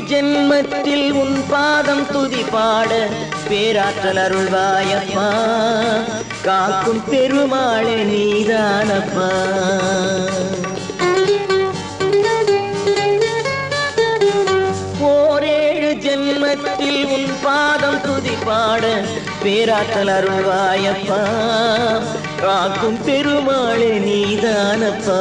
ஜென்மத்தில் உன் பாதம் துதி பாட பேராற்றல் அருள்வாயப்பா. காக்கும் பெருமாளே நீதானப்பா. ஓரேழு ஜென்மத்தில் உன் பாதம் துதி பாட பேராற்றல் அருள்வாயப்பா. காக்கும் பெருமாளே நீதானப்பா.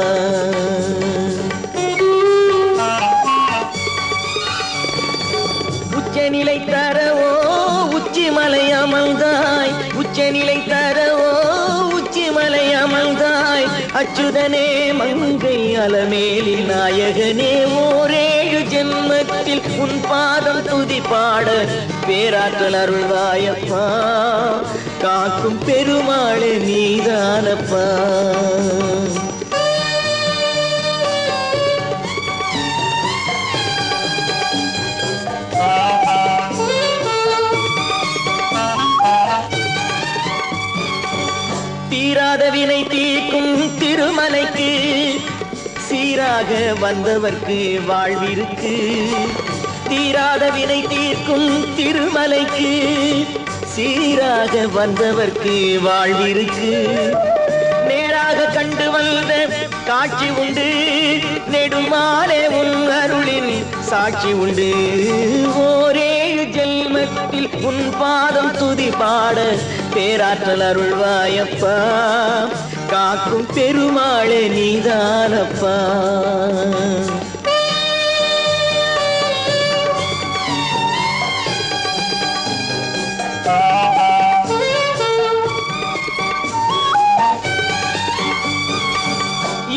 உச்சநிலை தரவோ உச்சிமலை அமர்ந்தாய். உச்சநிலை தரவோ உச்சிமலை அமர்ந்தாய். அச்சுதனே மங்கை அலமேலின் நாயகனே. ஓரேழு ஜென்மத்தில் உன் பாதம் துதி பாட பேராற்றல் அருள்வாயப்பா. காக்கும் பெருமாளே நீதானப்பா. தீராத வினை தீர்க்கும் திருமலைக்கு சீராக வந்தவர்க்கு வாழ்விருக்கு. தீராத வினை தீர்க்கும் திருமலைக்கு சீராக வந்தவர்க்கு வாழ்விருக்கு. நேராக கண்டு வந்த காட்சி உண்டு. நெடுமாலே உன் அருளின் சாட்சி உண்டு. ஓரேழு ஜென்மத்தில் உன் பாதம் துதி பாட பேராற்றல் அருள்வாயப்பா. காக்கும் பெருமாளே நீதானப்பா.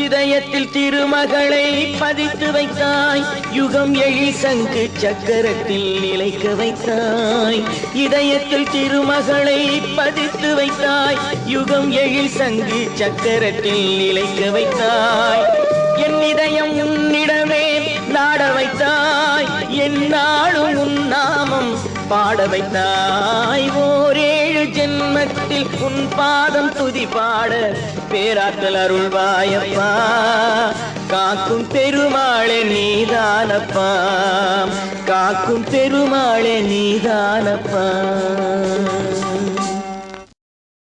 இதயத்தில் திருமகளை பதித்து வைத்தாய். யுகம் எழில் சங்கு சக்கரத்தில் நிலைக்க வைத்தாய். இதயத்தில் திருமகளை பதித்து வைத்தாய். யுகம் எழில் சங்கு சக்கரத்தில் நிலைக்க வைத்தாய். என் இதயம் உன்னிடமே நாட வைத்தாய். என்னாலும் உன் நாமம் பாட வைத்தாய். ஓரேழு ஜென்மத்தில் உன் பாதம் துதி பாட பேராற்றல் அருள்வாயப்பா. காக்கும் பெருமாளே நீதானப்பா. காக்கும் பெருமாளே நீதானப்பா.